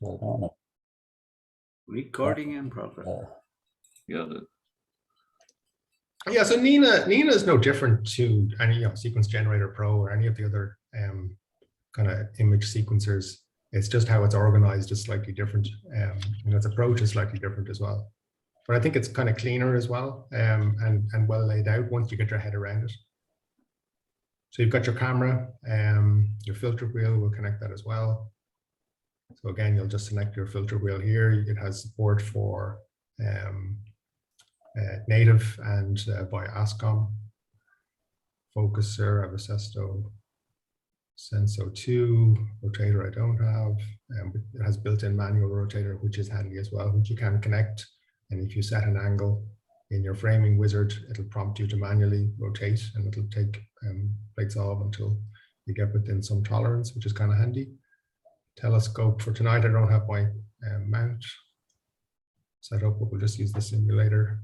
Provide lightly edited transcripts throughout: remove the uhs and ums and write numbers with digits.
on it. Recording in progress. Yeah. Yeah, so Nina is no different to any Sequence Generator Pro or any of the other kind of image sequencers. It's just how it's organized is slightly different. Its approach is slightly different as well. But I think it's kind of cleaner as well, and well laid out once you get your head around it. So you've got your camera, your filter wheel, we'll connect that as well. So again, you'll just select your filter wheel here. It has support for native and via ASCOM. Focuser, I have a Sesto Senso 2, rotator I don't have. It has built-in manual rotator, which is handy as well, which you can connect. And if you set an angle in your framing wizard, it'll prompt you to manually rotate, and it'll take plates off until you get within some tolerance, which is kind of handy. Telescope for tonight, I don't have my mount set up, but we'll just use the simulator.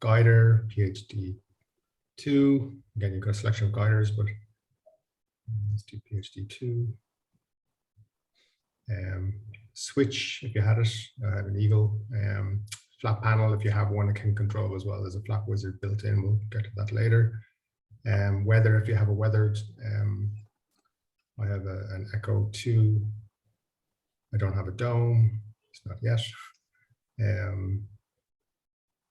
Guider, PhD 2. Again, you've got a selection of guiders, but let's do PhD 2. Switch, if you had it, I had an Eagle. Flat panel, if you have one, it can control as well. There's a flat wizard built in. We'll get to that later. Weather, if you have a weathered, I have an Echo 2. I don't have a dome. It's not yet.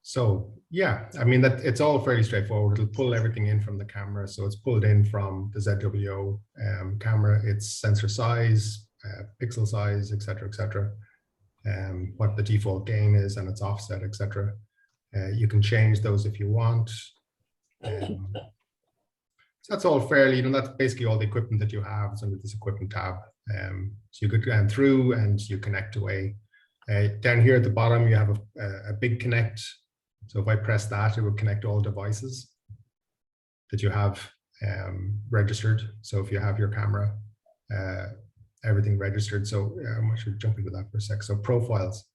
So yeah, I mean, that it's all fairly straightforward. It'll pull everything in from the camera. So it's pulled in from the ZWO camera, its sensor size, pixel size, etc., what the default gain is and its offset, etc. You can change those if you want. So that's all fairly, that's basically all the equipment that you have is under this equipment tab. So you go through and you connect away. Down here at the bottom, you have a big connect. So if I press that, it will connect all devices that you have registered. So if you have your camera, everything registered. So I should jump into that for a sec. So profiles.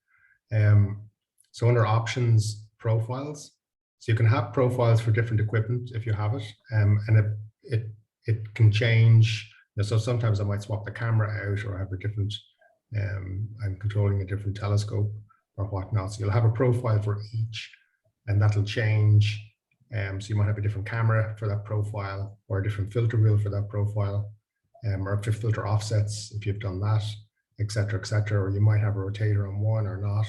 So under options, profiles. So you can have profiles for different equipment if you have it, and it can change. So sometimes I might swap the camera out, or have a different. I'm controlling a different telescope or whatnot. So you'll have a profile for each, and that'll change. So you might have a different camera for that profile, or a different filter wheel for that profile. Or if you filter offsets, if you've done that, etc., or you might have a rotator on one or not.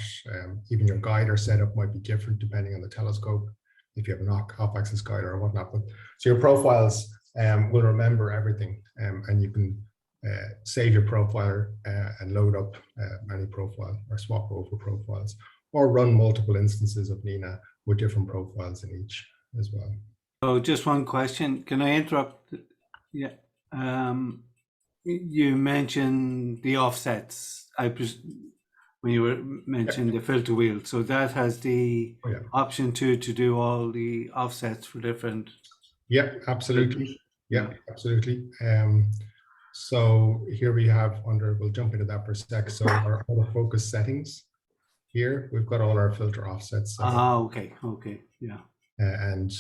Even your guider setup might be different depending on the telescope, if you have an off-axis guider or whatnot. But so your profiles will remember everything, and you can save your profile and load up any profile, or swap over profiles, or run multiple instances of Nina with different profiles in each as well. Oh, just one question. Can I interrupt? Yeah. You mentioned the offsets. When you were mentioning the filter wheel, so that has the option to do all the offsets for different. Yeah, absolutely. Yeah, absolutely. So here we have we'll jump into that for a sec. So our autofocus settings here, we've got all our filter offsets. Okay, yeah. And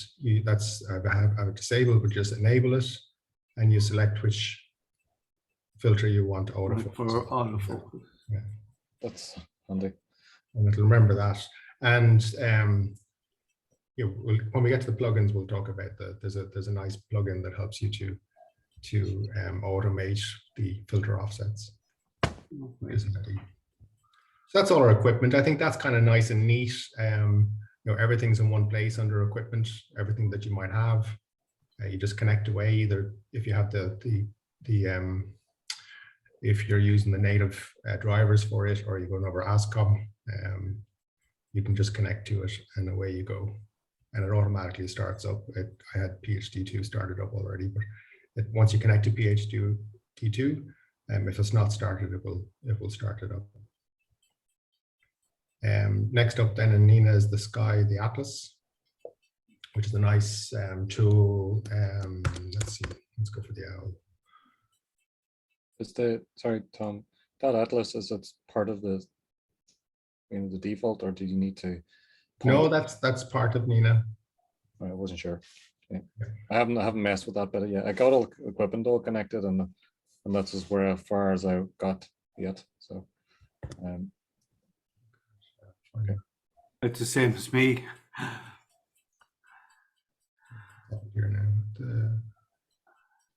that's I have it disabled, but just enable it, and you select which filter you want autofocus. For autofocus. Yeah. That's handy. And it'll remember that. And when we get to the plugins, we'll talk about there's a nice plugin that helps you to automate the filter offsets. Okay. So that's all our equipment. I think that's kind of nice and neat. Everything's in one place under equipment. Everything that you might have, you just connect away. Either if you have if you're using the native drivers for it, or you're going over ASCOM, you can just connect to it, and away you go, and it automatically starts up. I had PhD 2 started up already, but once you connect to PhD 2, if it's not started, it will start it up. Next up then in Nina is the Sky, the Atlas, which is a nice tool. Let's see, let's go for the owl. Is sorry, Tom, that Atlas, is it part of the default, or do you need to? No, that's part of Nina. I wasn't sure. Yeah. I haven't messed with that bit yet. I got all equipment all connected, and and that's as far as I got yet. So, okay. It's the same as me. Here now,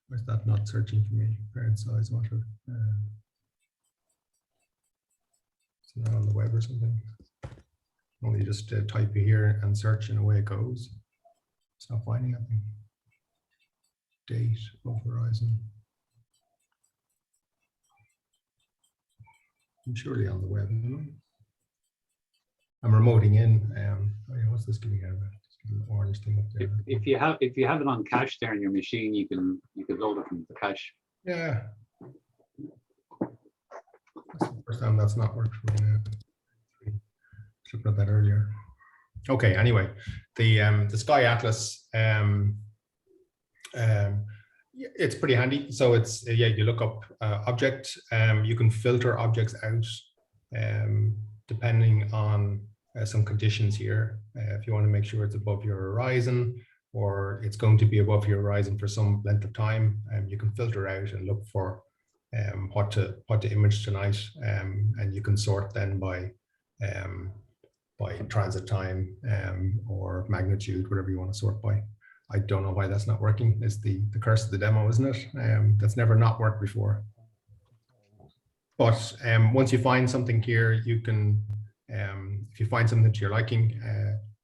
where's that not searching for me? Parent size, water. It's not on the web or something. Only just type it here and search, and away it goes. It's not finding anything. Date of horizon. I'm surely on the web, isn't I? I'm remoting in. Oh yeah, what's this giving out? An orange thing up there. If you have it on cache there in your machine, you can load it from the cache. Yeah. That's the first time that's not worked for me now. Should have got that earlier. Okay, anyway, the Sky Atlas, it's pretty handy. So it's, yeah, you look up object, you can filter objects out depending on some conditions here. If you want to make sure it's above your horizon, or it's going to be above your horizon for some length of time, you can filter out and look for what to image tonight, and you can sort then by transit time or magnitude, whatever you want to sort by. I don't know why that's not working. It's the curse of the demo, isn't it? That's never not worked before. But once you find something here, you can, if you find something to your liking,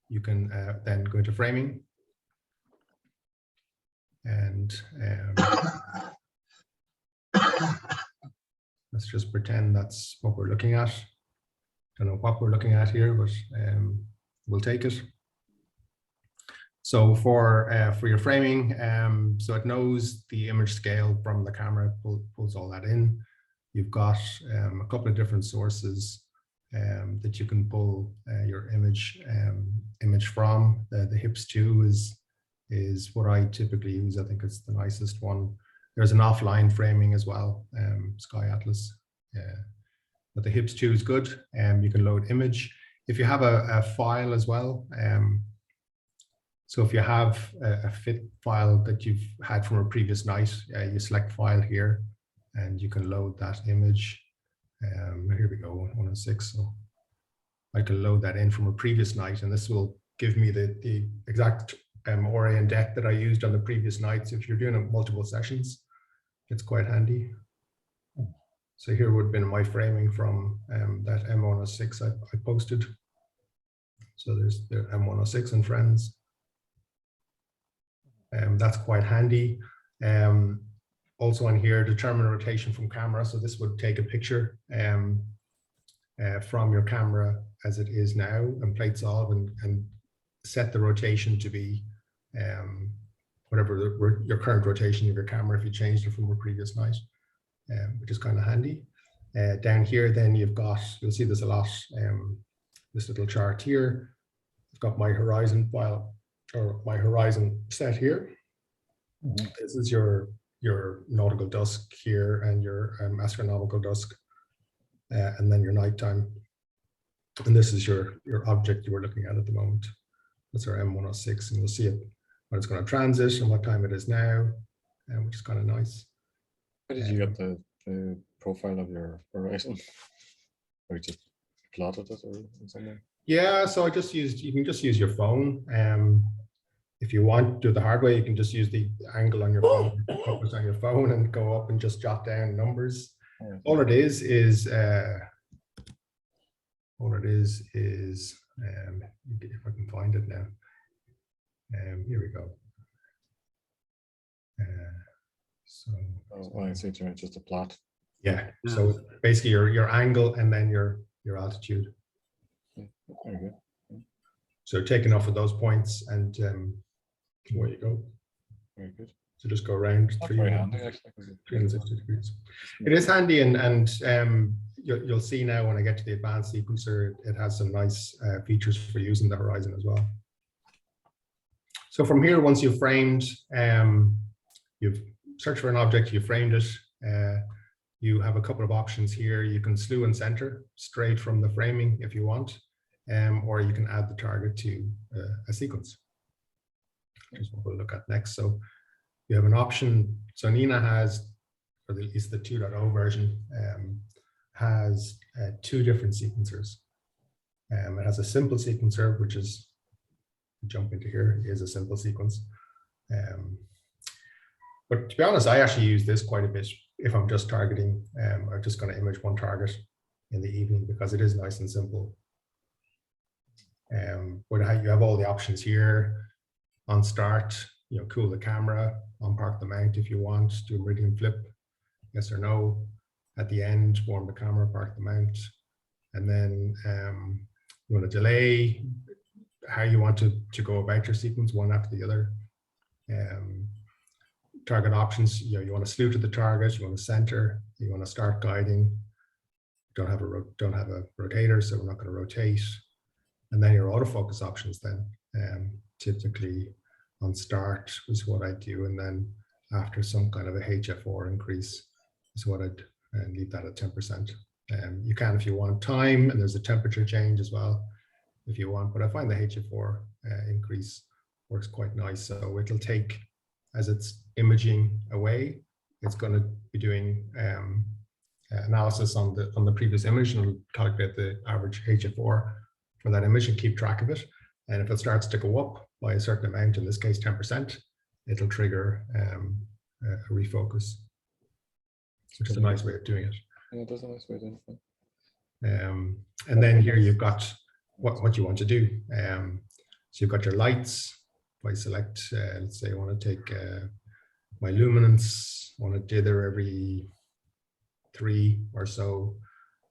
you can then go into framing. And let's just pretend that's what we're looking at. Don't know what we're looking at here, but we'll take it. So for your framing, so it knows the image scale from the camera, pulls all that in. You've got a couple of different sources that you can pull your image from. The HIPS2 is what I typically use. I think it's the nicest one. There's an offline framing as well, Sky Atlas. But the HIPS2 is good. You can load image. If you have a file as well, so if you have a fit file that you've had from a previous night, you select file here, and you can load that image. Here we go, 106. So I can load that in from a previous night, and this will give me the exact array and depth that I used on the previous night. So if you're doing multiple sessions, it's quite handy. So here would have been my framing from that M106 I posted. So there's the M106 and friends. That's quite handy. Also on here, determine rotation from camera. So this would take a picture from your camera as it is now and plate solve and set the rotation to be whatever your current rotation of your camera if you changed it from a previous night, which is kind of handy. Down here, then you'll see there's a lot, this little chart here. I've got my horizon file or my horizon set here. Mm-hmm. This is your nautical dusk here and your astronomical dusk, and then your nighttime. And this is your object you were looking at the moment. That's our M106, and you'll see it when it's going to transit and what time it is now, which is kind of nice. How did you get the profile of your horizon? Or you just plotted it or something? Yeah, so you can just use your phone. If you want to do the hard way, you can just use the angle on your phone, focus on your phone and go up and just jot down numbers. Oh, all it is if I can find it now. Here we go. I see, just a plot. Yeah. So basically your angle and then your altitude. Very good. So taking off of those points and away you go. Very good. So just go around 360 degrees. It is handy, and you'll see now when I get to the advanced sequencer, it has some nice features for using the horizon as well. So from here, once you've framed, you've searched for an object, you framed it, you have a couple of options here. You can slew and center straight from the framing if you want, or you can add the target to a sequence, which is what we'll look at next. So you have an option. So Nina has or at least the 2.0 version, has 2 different sequencers. It has a simple sequencer, which is, jump into here, is a simple sequence. But to be honest, I actually use this quite a bit if I'm just targeting, I'm just going to image one target in the evening because it is nice and simple. But you have all the options here. On start, you know, cool the camera, unpark the mount if you want, do a meridian flip, yes or no. At the end, warm the camera, park the mount. And then you want to delay, how you want to go about your sequence, one after the other. Target options, you know, you want to slew to the target, you want to center, you want to start guiding. Don't have a rotator, so we're not going to rotate. And then your autofocus options then, typically on start is what I do, and then after some kind of a HF4 increase is what I'd leave that at 10%. You can if you want time, and there's a temperature change as well if you want, but I find the HF4 increase works quite nice. So it'll take, as it's imaging away, it's going to be doing analysis on the previous image, and it'll calculate the average HF4 for that image and keep track of it. And if it starts to go up by a certain amount, in this case 10%, it'll trigger a refocus, which is a nice way of doing it. Yeah, that's a nice way of doing it. And then here you've got what you want to do. So you've got your lights. If I select, let's say I want to take my luminance, I want to dither every 3 or so,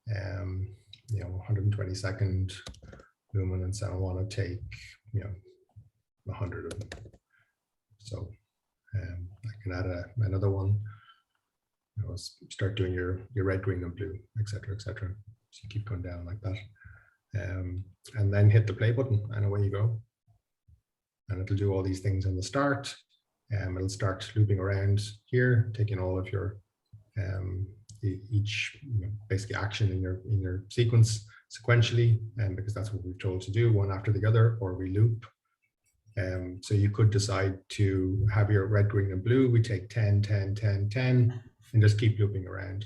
you know, 122nd luminance, and I want to take, you know, 100 of them. So I can add another one. You know, start doing your red, green, and blue, etc., etc. So you keep going down like that, and then hit the play button, and away you go. And it'll do all these things in the start. It'll start looping around here, taking all of your each, you know, basically action in your sequence sequentially, because that's what we're told to do, one after the other, or we loop. So you could decide to have your red, green, and blue. We take 10, 10, 10, 10, and just keep looping around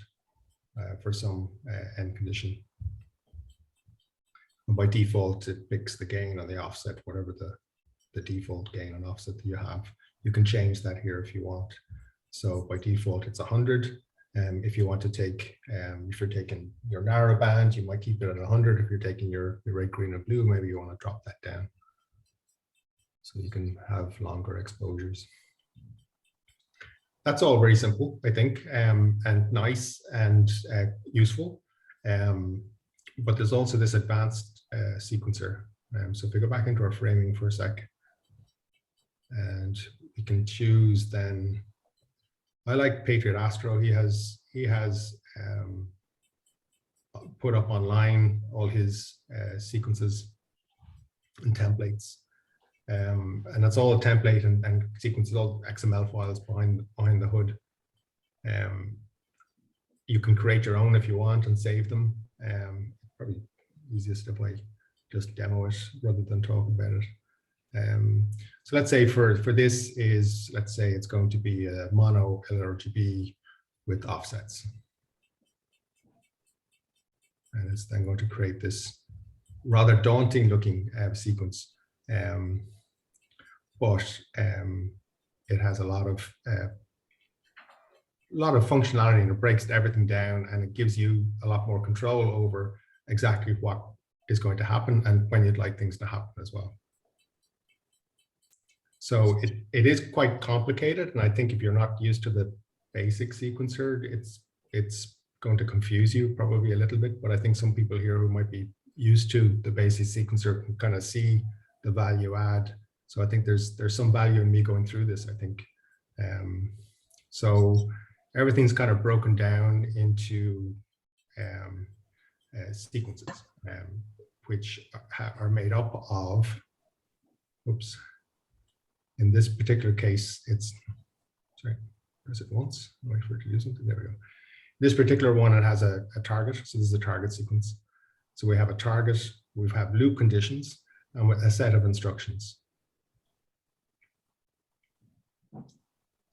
for some end condition. And by default, it picks the gain or the offset, whatever the default gain and offset that you have. You can change that here if you want. So by default, it's 100. If you want to take, if you're taking your narrow band, you might keep it at 100. If you're taking your red, green, and blue, maybe you want to drop that down, so you can have longer exposures. That's all very simple, I think, and nice and useful. But there's also this advanced sequencer. So if we go back into our framing for a sec, and we can choose then, I like Patriot Astro. He has put up online all his sequences and templates. And that's all a template and sequences, all XML files behind the hood. You can create your own if you want and save them. Probably easiest if I just demo it rather than talk about it. So let's say for this is, let's say it's going to be a mono LRGB with offsets. And it's then going to create this rather daunting looking sequence. But it has a lot of functionality, and it breaks everything down, and it gives you a lot more control over exactly what is going to happen and when you'd like things to happen as well. So it is quite complicated, and I think if you're not used to the basic sequencer, it's going to confuse you probably a little bit. But I think some people here who might be used to the basic sequencer can kind of see the value add. So I think there's some value in me going through this, I think. So everything's kind of broken down into sequences, which are made up of, oops, in this particular case, it's, sorry, press it once, wait for it to do something, there we go. This particular one, it has a target, so this is a target sequence. So we have a target, we have loop conditions, and with a set of instructions.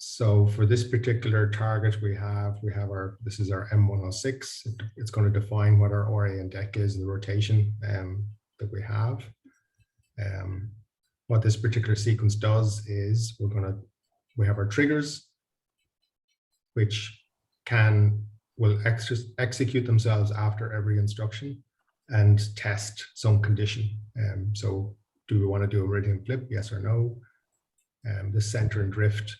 So for this particular target, we have this is our M106. It's going to define what our RA and deck is, the rotation that we have. What this particular sequence does is we have our triggers, which will execute themselves after every instruction and test some condition. So do we want to do a meridian flip? Yes or no? The center and drift.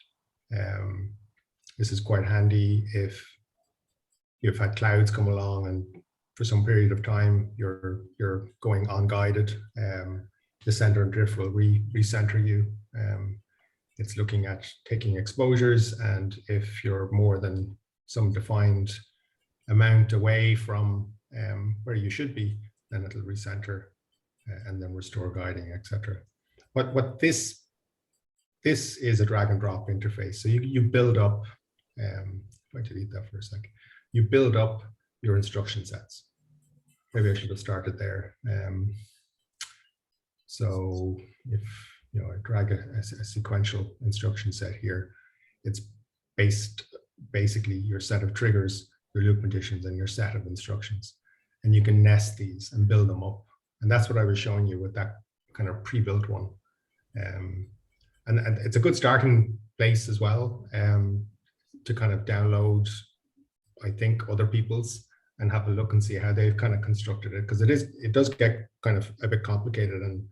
This is quite handy if you've had clouds come along and for some period of time you're going unguided. The center and drift will recenter you. It's looking at taking exposures, and if you're more than some defined amount away from where you should be, then it'll recenter and then restore guiding, etc. What this is a drag and drop interface. So you build up, if I delete that for a second, you build up your instruction sets. Maybe I should have started there. So if I drag a sequential instruction set here, it's basically your set of triggers, your loop conditions, and your set of instructions. And you can nest these and build them up. And that's what I was showing you with that kind of pre-built one. And it's a good starting place as well to kind of download, I think, other people's and have a look and see how they've kind of constructed it, because it does get kind of a bit complicated, and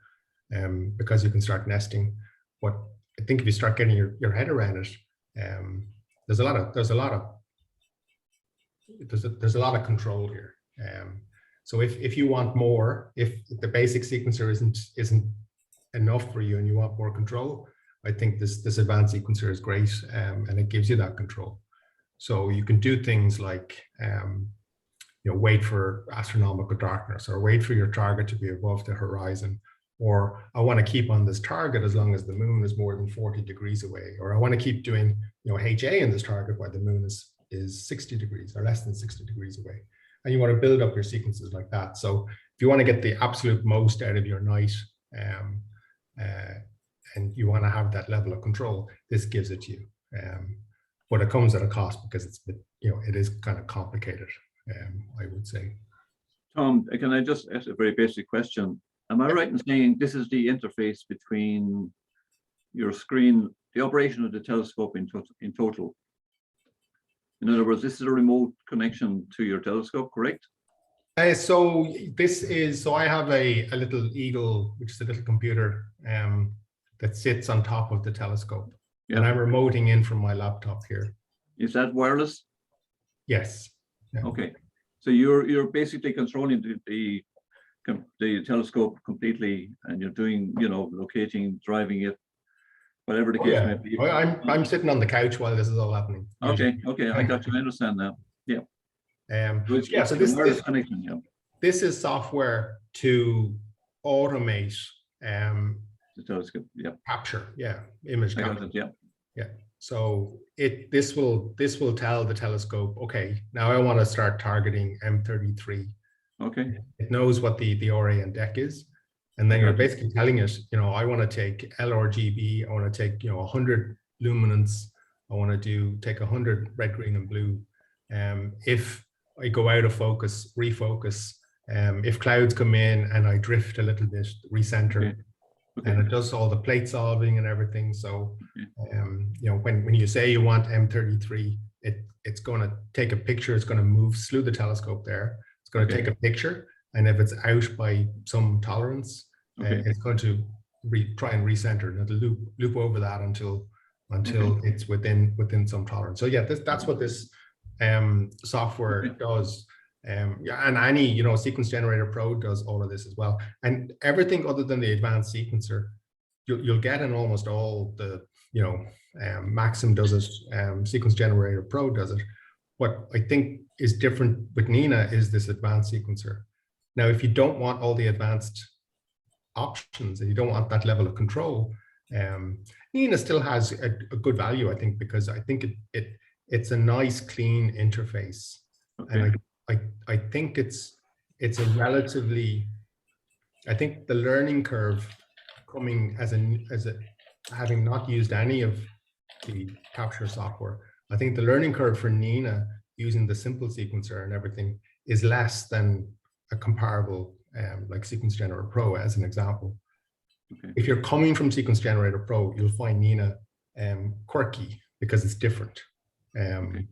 because you can start nesting. But I think if you start getting your head around it, there's a lot of control here. So if you want more, if the basic sequencer isn't enough for you and you want more control, I think this advanced sequencer is great, and it gives you that control. So you can do things like wait for astronomical darkness, or wait for your target to be above the horizon, or I want to keep on this target as long as the moon is more than 40 degrees away, or I want to keep doing HA in this target while the moon is 60 degrees or less than 60 degrees away. And you want to build up your sequences like that. So if you want to get the absolute most out of your night, and you want to have that level of control, this gives it to you. But it comes at a cost, because it is kind of complicated, I would say. Tom, can I just ask a very basic question? Am I right in saying this is the interface between your screen, the operation of the telescope in total? In other words, this is a remote connection to your telescope, correct? So I have a little Eagle, which is a little computer that sits on top of the telescope. Yeah. And I'm remoting in from my laptop here. Is that wireless? Yes. Yeah. Okay. So you're basically controlling the telescope completely, and you're doing, locating, driving it, whatever the case may be. I'm sitting on the couch while this is all happening. Okay, I got you. I understand now. Yeah. So this is software to automate the telescope. Yeah. Capture. Yeah. Image capture. Yeah. Yeah. So this will tell the telescope, okay, now I want to start targeting M33. Okay. It knows what the RA and deck is, and then you're basically telling it, I want to take LRGB, I want to take 100 luminance, I want to take 100 red, green, and blue. If I go out of focus, refocus. If clouds come in and I drift a little bit, recenter. Okay. Okay. And it does all the plate solving and everything. So, when you say you want M33, it's going to take a picture. It's going to move, slew the telescope there. It's going to take a picture, and if it's out by some tolerance, it's going to try and recenter, and it'll loop over that until it's within some tolerance. So yeah, that's what this software does. And any Sequence Generator Pro does all of this as well, and everything other than the advanced sequencer you'll get in almost all the Maxim does it, Sequence Generator Pro does it. What I think is different with Nina is this advanced sequencer. Now, if you don't want all the advanced options and you don't want that level of control, Nina still has a good value, I think, because I think it's a nice, clean interface. And I think it's a relatively, I think the learning curve coming as a having not used any of the capture software. I think the learning curve for Nina using the simple sequencer and everything is less than a comparable like Sequence Generator Pro as an example. Okay. If you're coming from Sequence Generator Pro, you'll find Nina quirky because it's different. Okay.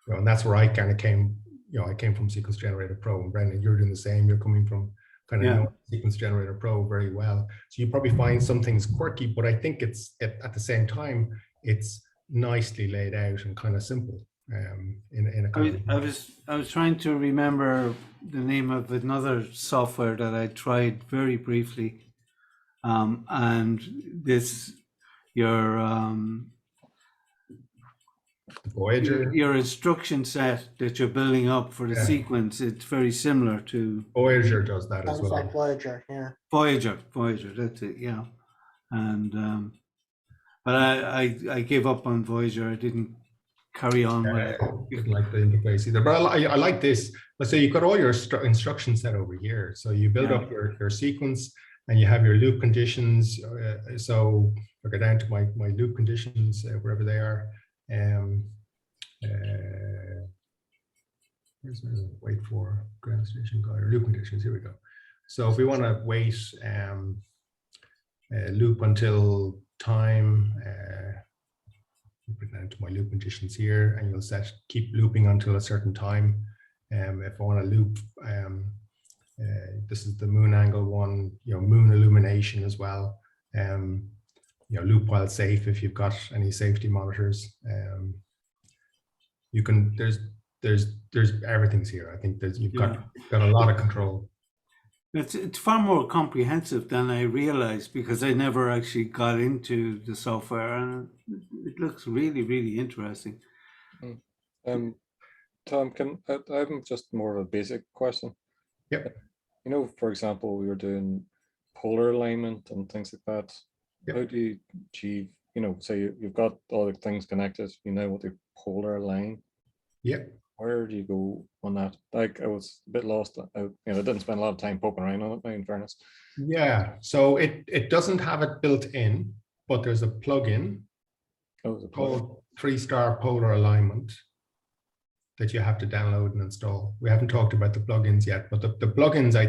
You know, and that's where I kind of came, you know, I came from Sequence Generator Pro, and Brendan, you're doing the same. You're coming from kind of know Sequence Generator Pro very well. So you probably find some things quirky, but I think it's at the same time, it's nicely laid out and kind of simple. In a kind I was trying to remember the name of another software that I tried very briefly, and this Voyager. Your instruction set that you're building up for the sequence, it's very similar to Voyager does that as Sounds well. like Voyager, yeah. Voyager, that's it, yeah. And but I gave up on Voyager. I didn't carry on with it. Didn't like the interface either, but I like this. Let's say you've got all your instruction set over here. So you build up your sequence and you have your loop conditions. So I go down to my loop conditions, wherever they are. Where's my wait for ground station guide or loop conditions? Here we go. So if we want to wait loop until time, put down to my loop conditions here, and you'll set keep looping until a certain time. If I want to loop, this is the moon angle one, you know, moon illumination as well. You know, loop while safe if you've got any safety monitors. You can there's everything's here. I think you've got a lot of control. It's far more comprehensive than I realized because I never actually got into the software, and it looks really, really interesting. Tom, I have just more of a basic question. Yep. You know, for example, we were doing polar alignment and things like that. Yep. How do you achieve, you know, say you've got all the things connected, you know what the polar line. Yep. Where do you go on that? Like, I was a bit lost. I didn't spend a lot of time poking around on it, in fairness. Yeah, so it doesn't have it built in, but there's a plugin called 3-star polar alignment that you have to download and install. We haven't talked about the plugins yet, but the plugins, I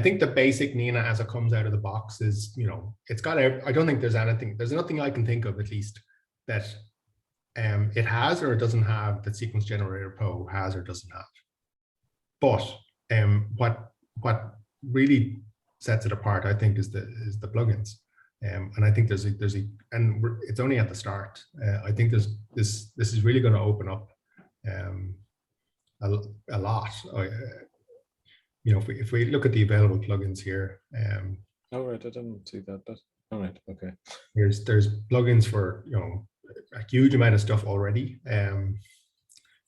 think the basic Nina as it comes out of the box is, you know, it's got, I don't think there's nothing I can think of at least that it has or it doesn't have that Sequence Generator Pro has or doesn't have. But what really sets it apart, I think, is the plugins. And I think and it's only at the start. I think this is really going to open up a lot. You know, if we look at the available plugins here. Oh right, I didn't see that. But all right, okay. There's plugins for, you know, a huge amount of stuff already. The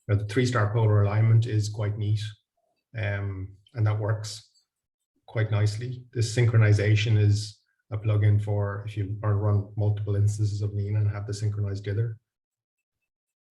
3-star polar alignment is quite neat, and that works quite nicely. This synchronization is a plugin for if you want to run multiple instances of Nina and have the synchronized dither.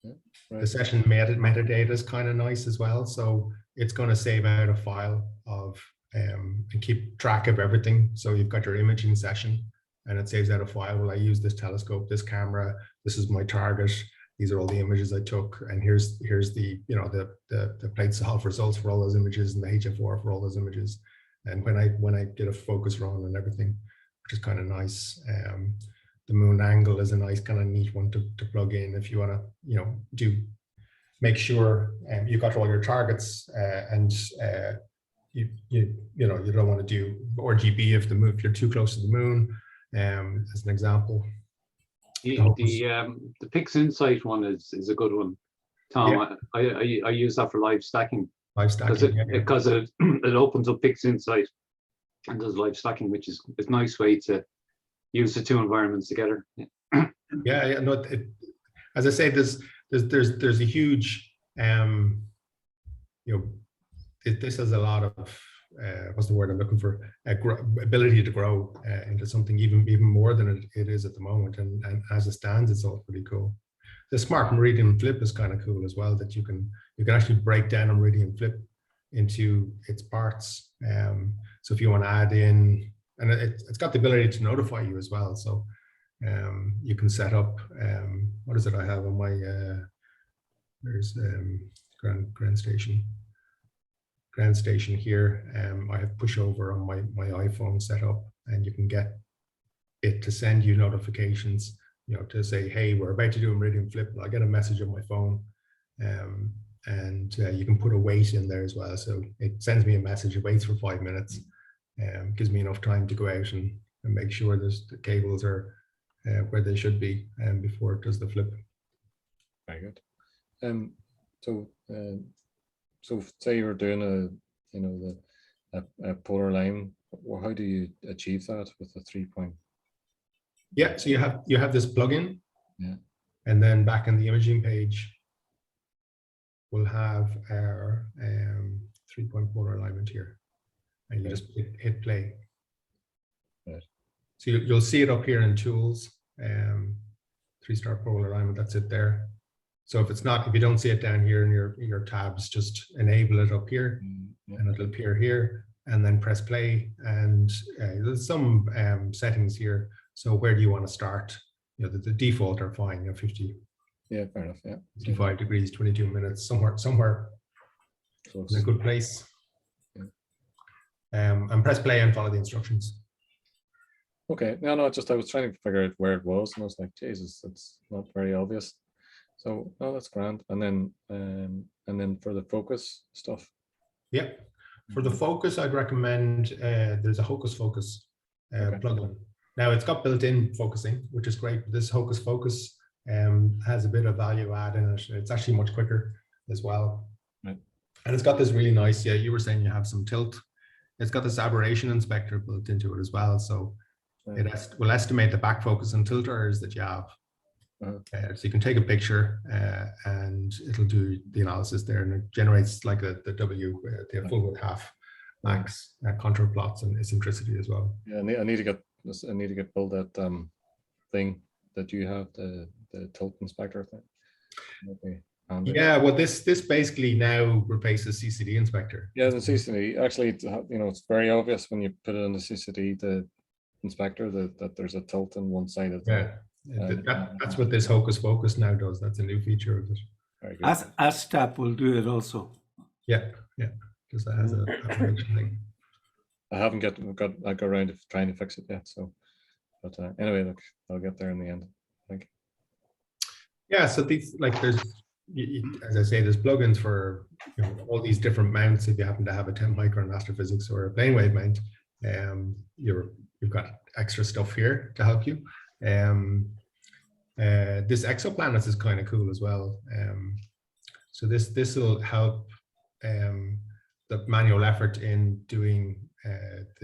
Yeah, right. The session metadata is kind of nice as well, so it's going to save out a file of and keep track of everything. So you've got your imaging session, and it saves out a file. Well, I use this telescope, this camera, this is my target, these are all the images I took, and here's the, you know, the plate solve results for all those images and the HF4 for all those images. And when I did a focus run and everything, which is kind of nice. The moon angle is a nice kind of neat one to plug in if you want to, you know, make sure you got all your targets and you know, you don't want to do RGB if you're too close to the moon. As an example, the PixInsight one is a good one, Tom. Yeah. I use that for live stacking. Live stacking because it opens up PixInsight and does live stacking, which is a nice way to use the two environments together. Yeah. No, as I say, there's a huge you know, this has a lot of what's the word I'm looking for? Ability to grow into something even more than it is at the moment, and as it stands, it's all pretty cool. The smart meridian flip is kind of cool as well, that you can actually break down a meridian flip into its parts. So if you want to add in, and it's got the ability to notify you as well. So You can set up, what is it I have on my, there's Grand Station here. I have pushover on my iPhone set up, and you can get it to send you notifications, you know, to say, hey, we're about to do a meridian flip. I'll get a message on my phone. And you can put a wait in there as well. So it sends me a message, it waits for 5 minutes, gives me enough time to go out and make sure the cables are where they should be before it does the flip. Very good. So say you're doing a polar line, well, how do you achieve that with the 3-point? Yeah, so you have this plugin, yeah, and then back in the imaging page, we'll have our 3-point polar alignment here, and you just hit play. Right. So you'll see it up here in tools, 3-star polar alignment. That's it there. So if you don't see it down here in your tabs, just enable it up here, and it'll appear here, and then press play. And there's some settings here. So where do you want to start? You know, the default are fine. You know, 50. Yeah, fair enough. Yeah, 55 degrees, 22 minutes, somewhere close. in a good place. Yeah. And press play and follow the instructions. Okay, no, I was trying to figure out where it was, and I was like, Jesus, it's not very obvious. So no, that's grand. And then for the focus stuff. Yeah, for the focus, I'd recommend there's a Hocus Focus plugin. Now it's got built-in focusing, which is great. But this Hocus Focus has a bit of value add in it. It's actually much quicker as well. Right. And it's got this really nice, you were saying you have some tilt. It's got this aberration inspector built into it as well. So it will estimate the back focus and tilt errors that you have. So you can take a picture and it'll do the analysis there, and it generates like the full width half max contour plots and eccentricity as well. Yeah, I need to get build that thing that you have, the tilt inspector thing. Yeah, well, this basically now replaces CCD inspector. Yeah, the CCD actually, it's very obvious when you put it in the CCD, the inspector, that there's a tilt on one side of the. That's what this Hocus Focus now does. That's a new feature of it. Very good. ASTAP will do it also. Yeah, because that has a function thing. I haven't got around to trying to fix it yet. So, but anyway, look, I'll get there in the end, I think. Yeah, so these, like, there's, as I say, there's plugins for all these different mounts. If you happen to have a 10 micron astrophysics or a plane wave mount, you've got extra stuff here to help you. This exoplanets is kind of cool as well. So this will help the manual effort in doing what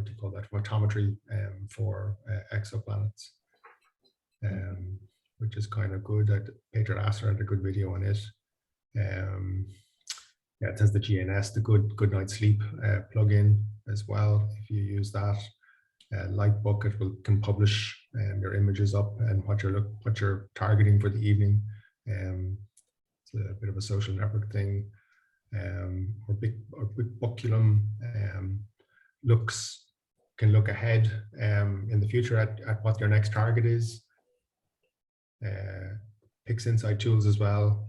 do you call that, photometry for exoplanets, which is kind of good. Peter Asser had a good video on it. Yeah, it has the GNS, the good night sleep plugin as well. If you use that, Lightbook, it can publish your images up and what you're targeting for the evening. It's a bit of a social network thing. Or Bookculum can look ahead in the future at what your next target is. Pix Insight tools as well.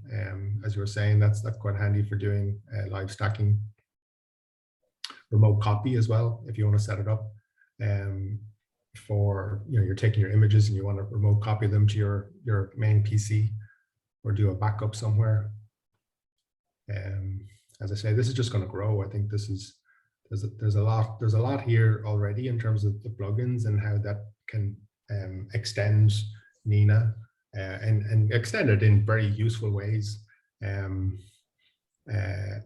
As you were saying, that's quite handy for doing live stacking. Remote copy as well, if you want to set it up for, you're taking your images and you want to remote copy them to your main PC or do a backup somewhere. As I say, this is just going to grow. I think there's a lot here already in terms of the plugins and how that can extend Nina and extend it in very useful ways. And I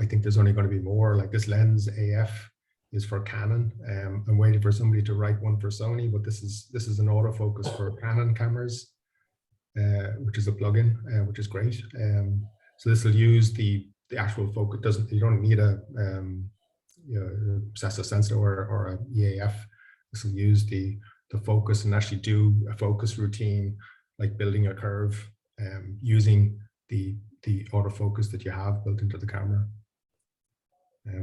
think there's only going to be more. Like this lens AF is for Canon. I'm waiting for somebody to write one for Sony, but this is an autofocus for Canon cameras, which is a plugin, which is great. So this will use the actual focus. You don't need a obsessive sensor or a EAF. This will use the focus and actually do a focus routine, like building a curve, using the autofocus that you have built into the camera.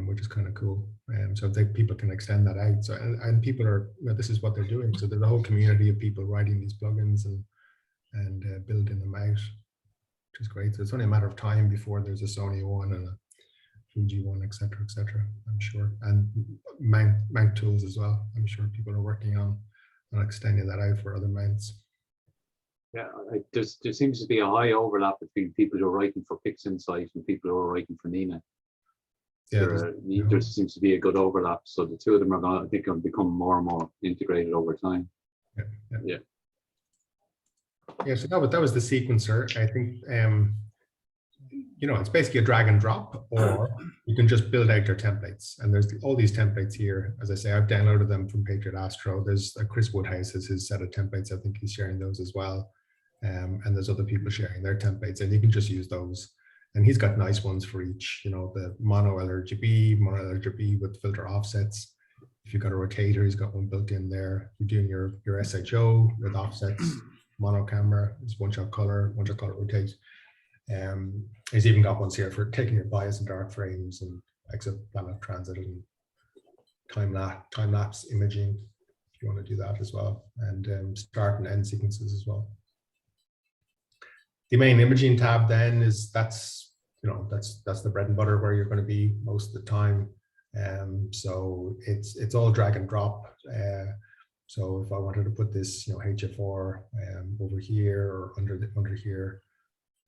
which is kind of cool. So people can extend that out. So and people are, this is what they're doing. So there's a whole community of people writing these plugins and building them out, which is great. So it's only a matter of time before there's a Sony one and a Fuji one, etc., I'm sure, and mount tools as well. I'm sure people are working on extending that out for other mounts. Yeah, there seems to be a high overlap between people who are writing for PixInsight and people who are writing for Nina. Yeah, there seems to be a good overlap, so the two of them are going to become more and more integrated over time. Yeah. So that was the sequencer. I think it's basically a drag and drop, or you can just build out your templates. And there's all these templates here. As I say, I've downloaded them from Patriot Astro. There's Chris Woodhouse has his set of templates. I think he's sharing those as well. And there's other people sharing their templates, and you can just use those. And he's got nice ones for each, the mono LRGB with filter offsets. If you've got a rotator, he's got one built in there. You're doing your SHO with offsets, mono camera, it's one-shot color rotate. He's even got ones here for taking your bias and dark frames and exoplanet transit and time lapse imaging, if you want to do that as well, and start and end sequences as well. The main imaging tab then that's the bread and butter where you're going to be most of the time. So it's all drag and drop. So if I wanted to put this, HFR over here or under here,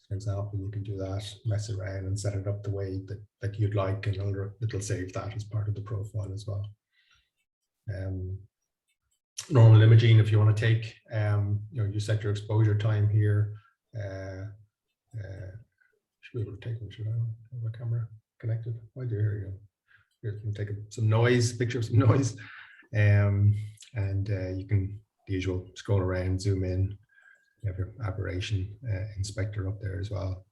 for example, you can do that, mess around and set it up the way that you'd like, and it'll save that as part of the profile as well. Normal imaging, if you want to take, you set your exposure time here. Should be able to take one, should I have a camera connected? Oh, here you go. Here, I'm taking some noise, picture of some noise. And you can, the usual, scroll around, zoom in. You have your aberration inspector up there as well.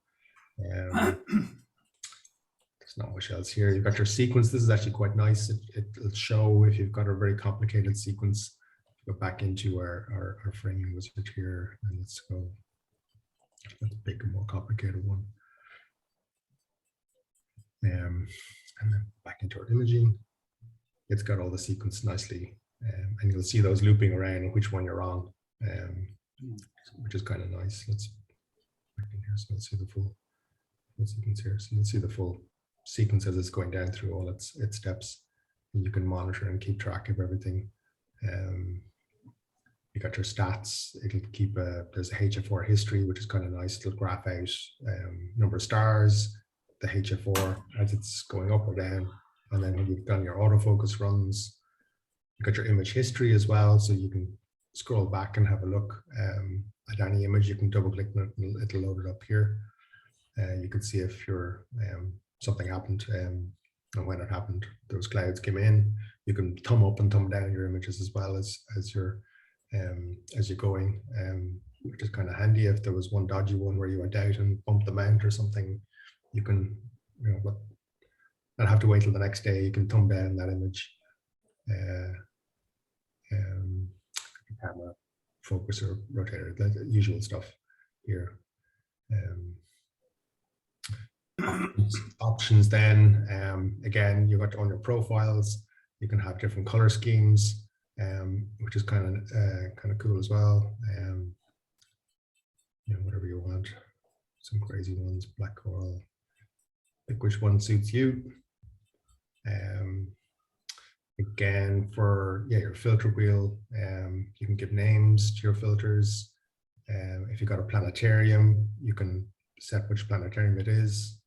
There's not much else here. You've got your sequence. This is actually quite nice. It'll show if you've got a very complicated sequence. Go back into our framing wizard here, and let's go. Let's pick a more complicated one. And then back into our imaging. It's got all the sequence nicely, and you'll see those looping around which one you're on, which is kind of nice. Let's back in here, so let's see the full sequence here. So you'll see the full sequence as it's going down through all its steps, and you can monitor and keep track of everything. You got your stats. It'll keep there's a HF4 history, which is kind of nice. It'll graph out number of stars, the HF4 as it's going up or down, and then when you've done your autofocus runs, you got your image history as well, so you can scroll back and have a look at any image. You can double click it and it'll load it up here. You can see if your something happened and when it happened. Those clouds came in. You can thumb up and thumb down your images as well as you're going, which is kind of handy. If there was one dodgy one where you went out and bumped the mount or something, you can, not have to wait till the next day. You can thumb down that image. Camera, focuser, rotator, the usual stuff here. Options then, again, you got on your profiles, you can have different color schemes, which is kind of cool as well. Whatever you want, some crazy ones, black coral, pick which one suits you. Again, for your filter wheel, you can give names to your filters. If you've got a planetarium, you can set which planetarium it is.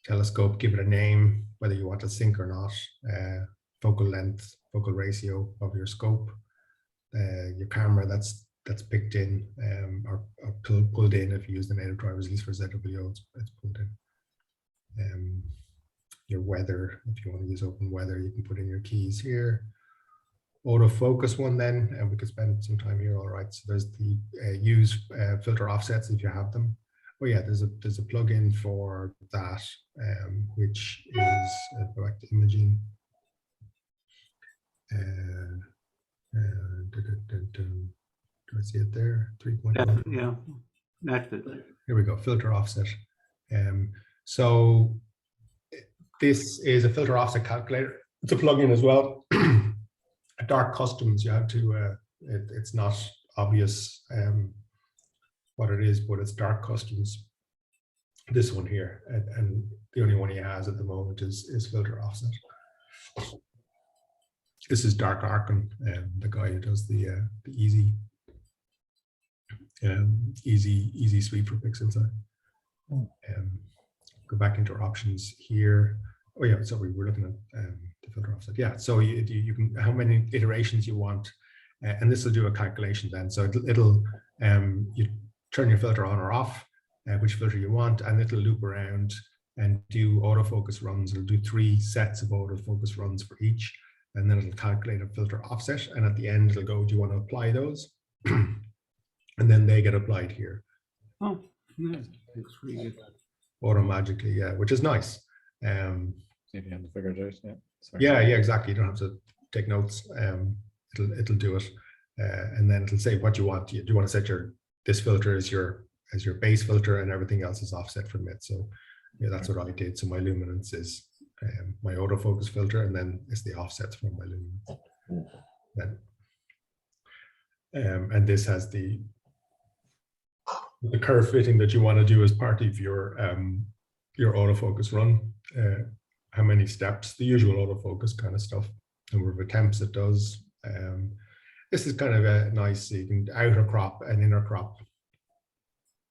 Telescope, give it a name, whether you want to sync or not. Focal length, focal ratio of your scope. Your camera that's picked in or pulled in. If you use the native drivers, at least for ZWO, it's pulled in. Your weather, if you want to use open weather, you can put in your keys here. Autofocus one then, and we could spend some time here. All right, so there's the use filter offsets if you have them. Oh yeah, there's a plugin for that, which is back to imaging. Do I see it there? 3.1. Yeah, that's it. Here we go. Filter offset. So this is a filter offset calculator. It's a plugin as well. Dark customs, you have to, it's not obvious what it is, but it's dark customs. This one here, and the only one he has at the moment is filter offset. This is Dark Archon, the guy who does the easy sweep for Pix Inside. Go back into our options here. Oh yeah, sorry, we're looking at the filter offset. Yeah, so you can, how many iterations you want, and this will do a calculation then. So it'll you turn your filter on or off, which filter you want, and it'll loop around and do autofocus runs. It'll do 3 sets of autofocus runs for each, and then it'll calculate a filter offset. And at the end, it'll go, do you want to apply those? And then they get applied here. Oh, yeah, looks really good. Automatically, yeah, which is nice. See if you have to figure it out. Yeah. Sorry. Yeah, exactly. You don't have to take notes. It'll do it, and then it'll say what you want. Do you want to set this filter as your base filter, and everything else is offset from it. So yeah, that's what I did. So my luminance is my autofocus filter, and then it's the offsets from my luminance. Then, and this has the curve fitting that you want to do as part of your autofocus run. How many steps, the usual autofocus kind of stuff, number of attempts it does. This is kind of a nice, so you can outer crop and inner crop.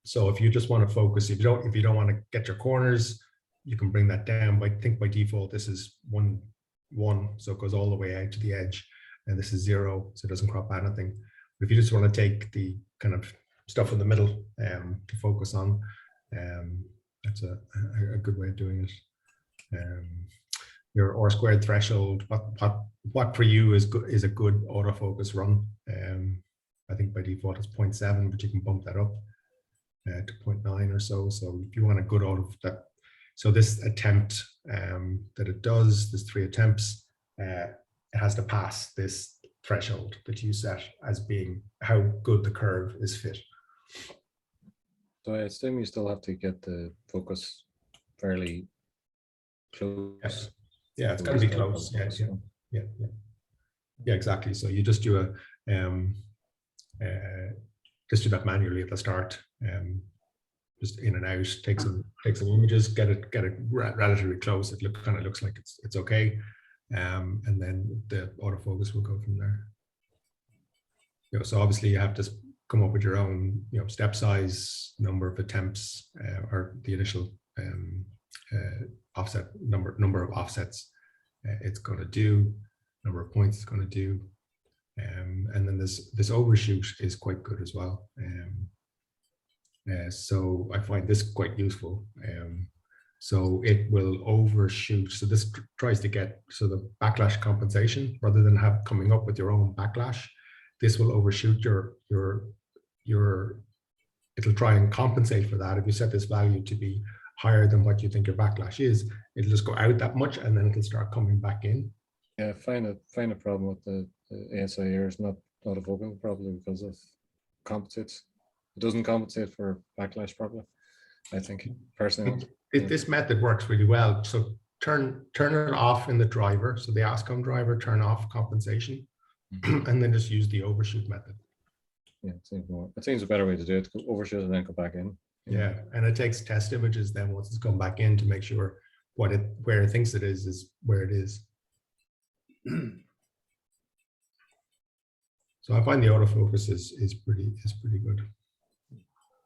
So if you just want to focus, if you don't want to get your corners, you can bring that down. I think by default this is 1, so it goes all the way out to the edge, and this is 0, so it doesn't crop anything. But if you just want to take the kind of stuff in the middle to focus on, that's a good way of doing it. Your R squared threshold, what for you is a good autofocus run. I think by default it's 0.7, but you can bump that up to 0.9 or so. So if you want a good that, so this attempt that it does, there's 3 attempts, it has to pass this threshold that you set as being how good the curve is fit. So I assume you still have to get the focus fairly close. Yes. Yeah, it's got to be close. Yeah, exactly. So you just do just do that manually at the start. Just in and out, take some images, get it relatively close. It kind of looks like it's okay, and then the autofocus will go from there. So obviously you have to come up with your own, step size, number of attempts, or the initial offset number of offsets it's going to do, number of points it's going to do, and then this overshoot is quite good as well. So I find this quite useful. So it will overshoot. So this tries to get the backlash compensation rather than coming up with your own backlash. This will overshoot it'll try and compensate for that. If you set this value to be higher than what you think your backlash is, it'll just go out that much and then it'll start coming back in. Yeah, I find a problem with the ASI here is not autofocus, probably because of compensates. It doesn't compensate for backlash properly, I think, personally. This method works really well. So turn it off in the driver. So the ASCOM driver, turn off compensation, and then just use the overshoot method. Yeah, it seems a better way to do it. Overshoot and then go back in. Yeah, and it takes test images then once it's come back in to make sure where it thinks it is where it is. So I find the autofocus is pretty good.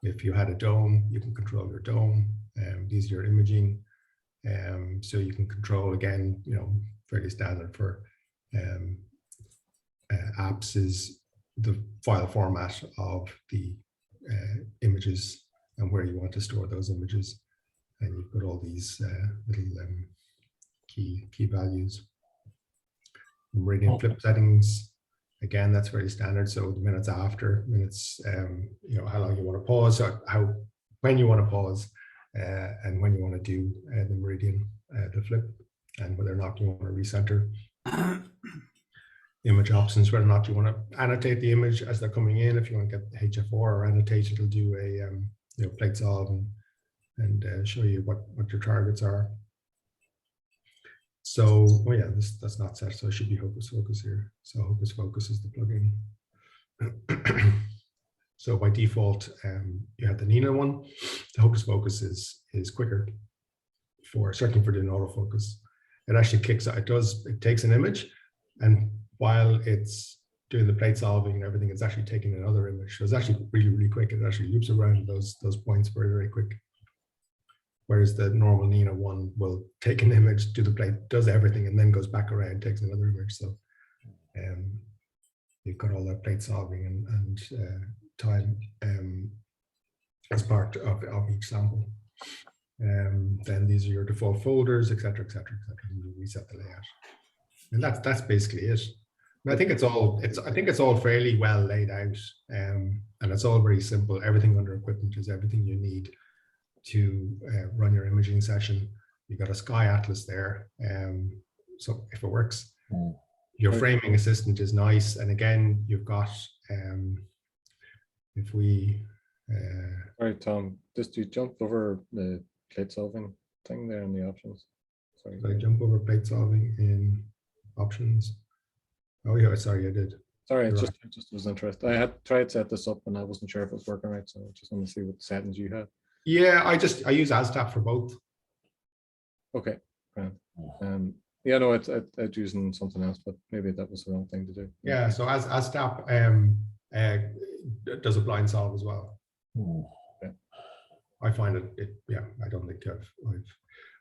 If you had a dome, you can control your dome. These are your imaging, so you can control, again, fairly standard for apps is the file format of the images and where you want to store those images, and you've got all these little key values. Meridian flip settings, again, that's very standard. So the minutes after, how long you want to pause, when you want to pause, and when you want to do the meridian, the flip, and whether or not you want to recenter. Image options, whether or not you want to annotate the image as they're coming in. If you want to get the HF4 or annotate, it'll do a plate solve and show you what your targets are. So, oh yeah, that's not set, so it should be Hocus Focus here. So Hocus Focus is the plugin. So by default, you have the Nina one. The Hocus Focus is quicker for certainly for doing autofocus. It actually kicks out. It takes an image, and while it's doing the plate solving and everything, it's actually taking another image. So it's actually really, really quick. It actually loops around those points very, very quick. Whereas the normal Nina one will take an image, do the plate, does everything, and then goes back around, takes another image. So you've got all that plate solving and time as part of each sample. Then these are your default folders, etc., etc., etc. And you reset the layout, and that's basically it. And I think it's all fairly well laid out, and it's all very simple. Everything under equipment is everything you need to run your imaging session. You've got a sky atlas there, so if it works, your framing assistant is nice. And again, you've got if we all right, Tom, just you jump over the plate solving thing there in the options. Sorry. So I jump over plate solving in options. Oh yeah, sorry, I did. Sorry, You're I just was interested. I had tried to set this up and I wasn't sure if it was working right, so I just want to see what settings you had. Yeah, I use ASTAP for both. Okay, grand. Yeah, no, I'd using something else, but maybe that was the wrong thing to do. Yeah, so as ASTAP does a blind solve as well. Okay. I find it yeah, I don't think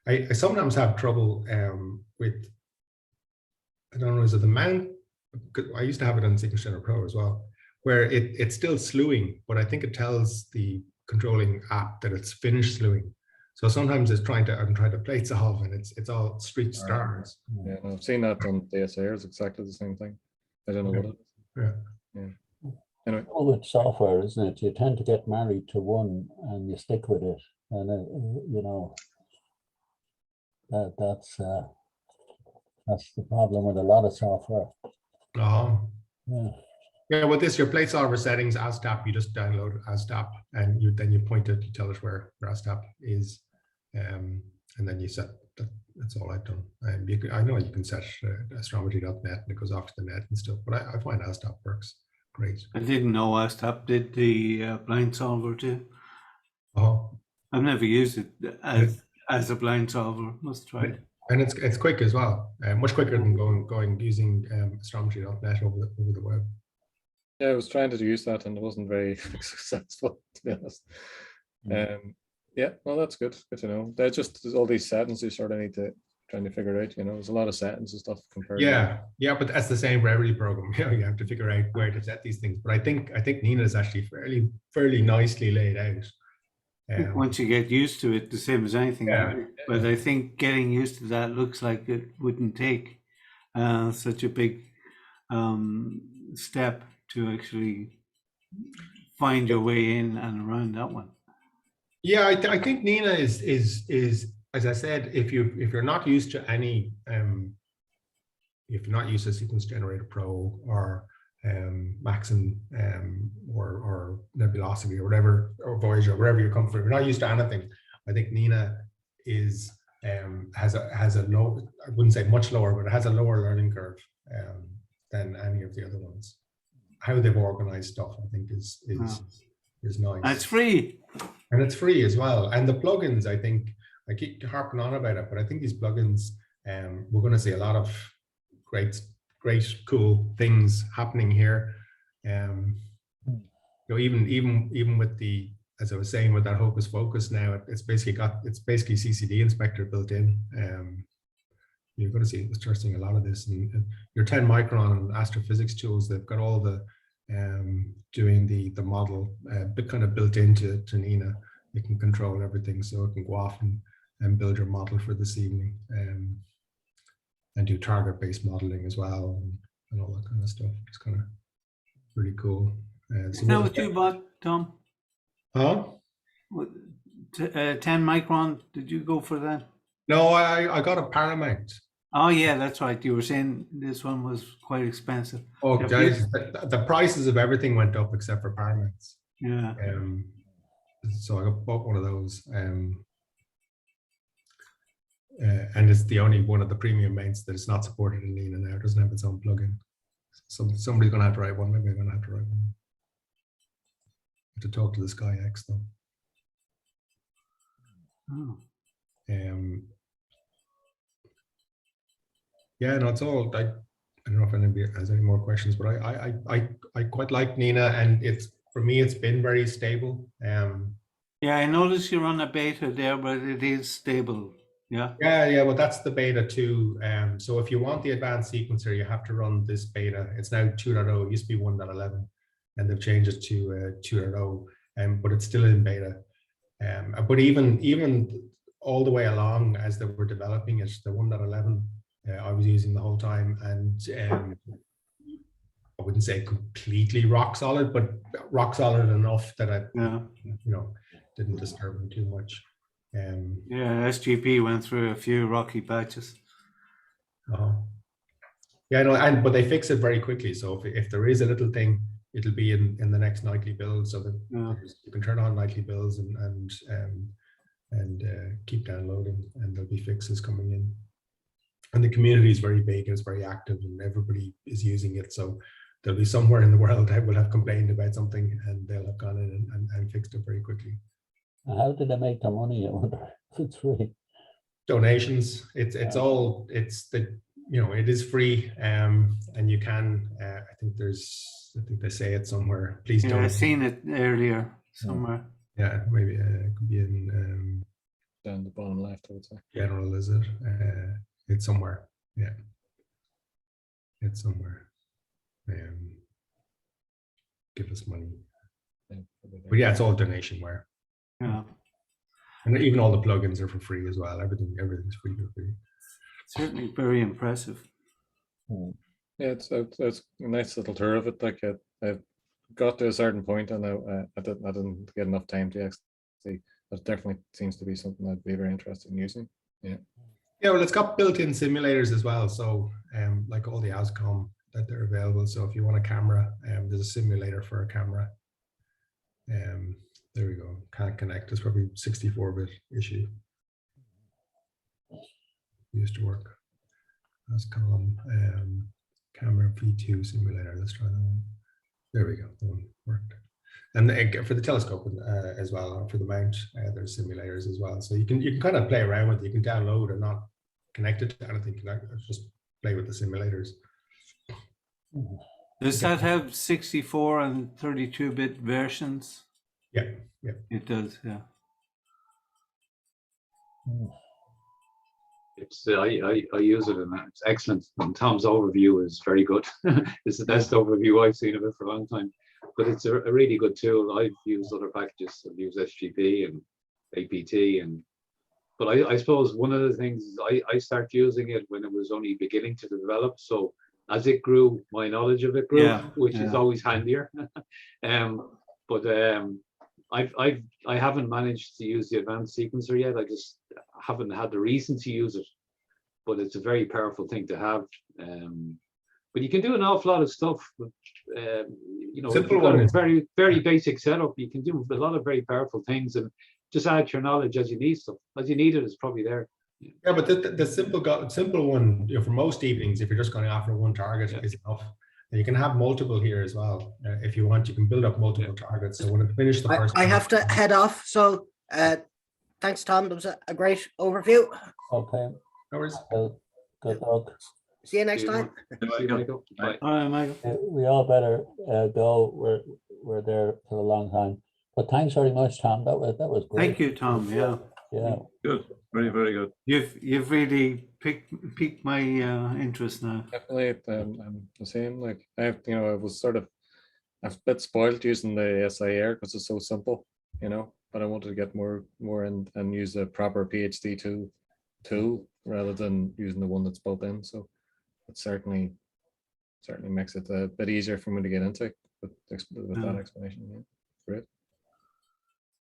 I sometimes have trouble with, I don't know, is it the mount? I used to have it on Sequence Center Pro as well, where it's still slewing, but I think it tells the controlling app that it's finished slewing. So sometimes I'm trying to plate solve and it's all street stars. Yeah, no, I've seen that on DSA. It's exactly the same thing. I don't know what it is. Yeah. Anyway. Well, with software, isn't it? You tend to get married to one and you stick with it, and you know that's the problem with a lot of software. Yeah. Yeah, with this, your plate solver settings, ASTAP, you just download ASTAP and then you point it, you tell it where ASTAP is, and then you set that. That's all I've done. I know you can set astrometry.net and it goes off to the net and stuff, but I find ASTAP works great. I didn't know ASTAP did the blind solver too. I've never used it as a blind solver. Must try it. And it's quick as well, much quicker than going using astrometry.net over the web. Yeah, I was trying to use that and it wasn't very successful, to be honest. Yeah, well, that's good. Good to know. There's all these settings you sort of need to trying to figure out. You know, there's a lot of settings and stuff compared. Yeah, but that's the same for every program. You know, you have to figure out where to set these things. But I think Nina is actually fairly nicely laid out. Once you get used to it, the same as anything. Yeah. But I think getting used to that looks like it wouldn't take such a big step to actually find your way in and around that one. Yeah, I think Nina is as I said, if you're not used to any if you're not used to Sequence Generator Pro or Maxim or Nebulosity or whatever, or Voyager, wherever you come from, if you're not used to anything, I think Nina is has a low, I wouldn't say much lower, but it has a lower learning curve than any of the other ones. How they've organized stuff, I think, is nice. And it's free. And it's free as well. And the plugins, I think, I keep harping on about it, but I think these plugins, we're going to see a lot of great, cool things happening here. You know, even with the, as I was saying, with that Hocus Focus now, it's basically CCD inspector built in. You're going to start seeing a lot of this, and your 10 micron astrophysics tools, they've got all the doing the model kind of built into Nina. You can control everything, so it can go off and build your model for this evening, and do target-based modeling as well, and all that kind of stuff. It's kind of pretty cool. Is that what you bought, Tom? Huh? 10 micron, did you go for that? No, I got a Paramount. Oh yeah, that's right. You were saying this one was quite expensive. Oh, guys, the prices of everything went up except for Paramounts. Yeah. So I bought one of those. And it's the only one of the premium mounts that is not supported in Nina now. It doesn't have its own plugin. So somebody's going to have to write one. Maybe I'm going to have to write one. I have to talk to the Sky X though. Oh. Yeah, no, it's all. I don't know if anybody has any more questions, but I quite like Nina, and it's for me it's been very stable. Yeah, I noticed you're on a beta there, but it is stable. Yeah. Yeah, well, that's the beta 2. So if you want the advanced sequencer, you have to run this beta. It's now 2.0. It used to be 1.11, and they've changed it to 2.0. But it's still in beta. But even all the way along as they were developing it, the 1.11, I was using the whole time, and I wouldn't say completely rock solid, but rock solid enough that I, didn't disturb me too much. Yeah, SGP went through a few rocky patches. Yeah, no, but they fix it very quickly. So if there is a little thing, it'll be in the next nightly build, so that you can turn on nightly builds and keep downloading, and there'll be fixes coming in. And the community is very big and it's very active, and everybody is using it. So there'll be somewhere in the world that will have complained about something, and they'll have gone in and fixed it very quickly. How did they make their money? I wonder if it's free. Donations. It is free, and you can. I think they say it somewhere. Please don't. I've seen it earlier somewhere. Yeah, maybe it could be in down the bottom left, I would say. General, is it? It's somewhere. Yeah, it's somewhere. Give us money. But yeah, it's all donationware. Yeah. And even all the plugins are for free as well. Everything's free for free. Certainly very impressive. Yeah, it's a nice little tour of it. Like I got to a certain point, and I didn't get enough time to actually. But it definitely seems to be something I'd be very interested in using. Yeah. Yeah, well, it's got built-in simulators as well. So, like all the ASCOM that they're available. So if you want a camera, there's a simulator for a camera. There we go. Can't connect. It's probably 64-bit issue. Used to work. ASCOM camera V2 simulator. Let's try that one. There we go. That one worked. And for the telescope as well, for the mount, there's simulators as well. So you can kind of play around with it. You can download and not connect it to anything. Just play with the simulators. Does that have 64 and 32-bit versions? Yeah. It does, yeah. It's I use it, and it's excellent. And Tom's overview is very good. It's the best overview I've seen of it for a long time. But it's a really good tool. I've used other packages. I've used SGP and APT, but I suppose one of the things is I started using it when it was only beginning to develop. So as it grew, my knowledge of it grew, which is always handier. I haven't managed to use the advanced sequencer yet. I just haven't had the reason to use it. But it's a very powerful thing to have. But you can do an awful lot of stuff. Simple one. Very, very basic setup. You can do a lot of very powerful things, and just add your knowledge as you need stuff. As you need it, it's probably there. Yeah, but the simple one, for most evenings, if you're just going after one target, is enough. And you can have multiple here as well. If you want, you can build up multiple targets. So when it finishes the first, I have to head off. So thanks, Tom. That was a great overview. Okay. No worries. Good luck. See you next time. Bye. All right, Michael. We all better go. We're there for a long time. But thanks very much, Tom. That was great. Thank you, Tom. Yeah. Good. Very, very good. You've really piqued my interest now. Definitely, I'm the same. Like I was sort of a bit spoiled using the SIR because it's so simple, But I wanted to get more and use a proper PhD tool rather than using the one that's built in. So it certainly makes it a bit easier for me to get into with that explanation. Yeah, great.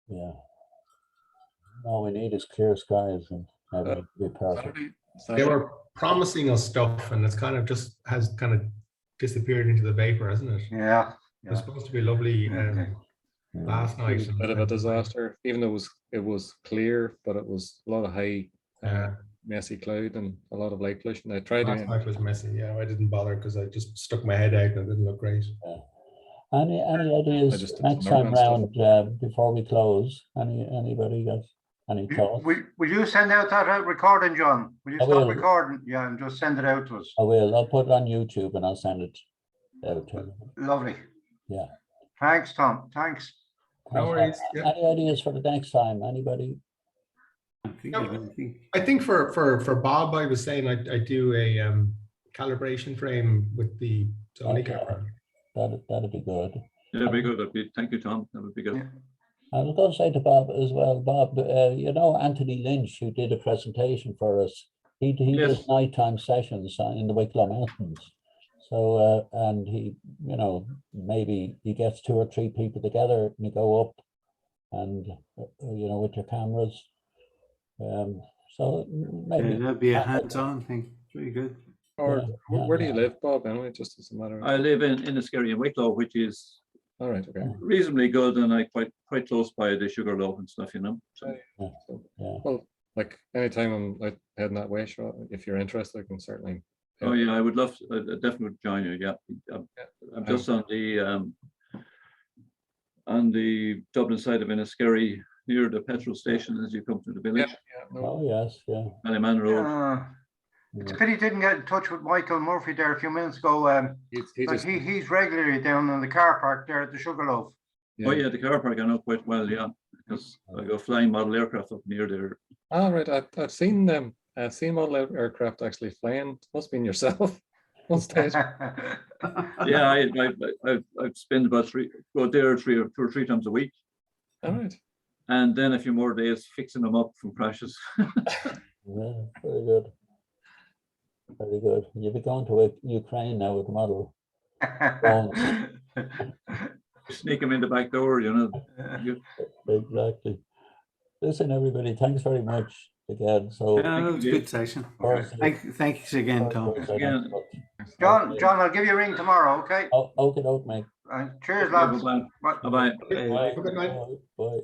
Yeah. All we need is clear skies and everything to be perfect. They were promising us stuff, and it's has disappeared into the vapor, hasn't it? Yeah. It was supposed to be lovely last night. It was a bit of a disaster, even though it was clear, but it was a lot of high messy cloud and a lot of light pollution. I tried Last doing night was messy. Yeah, I didn't bother because I just stuck my head out and it didn't look great. Any ideas just did next some time urban stuff. round before we close? Anybody got any thoughts? Will you send out that recording, John? Will you I stop will. recording? Yeah, and just send it out to us. I will. I'll put it on YouTube and I'll send it out to you. Lovely. Yeah. Thanks, Tom. Thanks. No worries. Yeah. Any ideas for the next time? Anybody? I think for Bob, I was saying I do a calibration frame with the Sony camera. That'd be good. Yeah, very good. Thank you, Tom. That would be good. Yeah. I was going to say to Bob as well, Bob, you know Anthony Lynch, who did a presentation for us, he Yes. does nighttime sessions in the Wicklow Mountains. So, and he, you know, maybe he gets 2 or 3 people together and you go up and, you know, with your cameras. So maybe. That'd be a hands-on thing. Very good. Or Yeah, where do you live, Bob? Anyway, it just doesn't matter. I live in Enniskerry in Wicklow, which is All right, okay. reasonably good, and I quite close by the Sugarloaf and stuff, you know. So, Yeah. Well, like anytime I'm like heading that way, sure, if you're interested, I can certainly. oh yeah, I would love to, I definitely would join you. Yeah, I'm just on the Dublin side of Enniskerry, near the petrol station as you come to the village. Yeah, no, Oh, yes, yeah. Ballyman Road. It's a pity you didn't get in touch with Michael Murphy there a few minutes ago. He's regularly down in the car park there at the Sugarloaf. Oh yeah, the car park I know quite well, yeah, because I go flying model aircraft up near there. all right, I've seen them. I've seen model aircraft actually flying. Must have been yourself. One stage. Yeah, I've spent about go there 2 or 3 times a week, All right. and then a few more days fixing them up from crashes. Yeah, very good. Very good. You'll be going to Ukraine now with the model. Sneak them in the back door, you know. Exactly. Listen, everybody, thanks very much again. So, Yeah, that was a good session. Thanks again, Tom. Again. John, I'll give you a ring tomorrow, okay? Oh, okay, mate. Cheers, lads. Bye-bye. Bye. Bye-bye. Have a good night. Bye.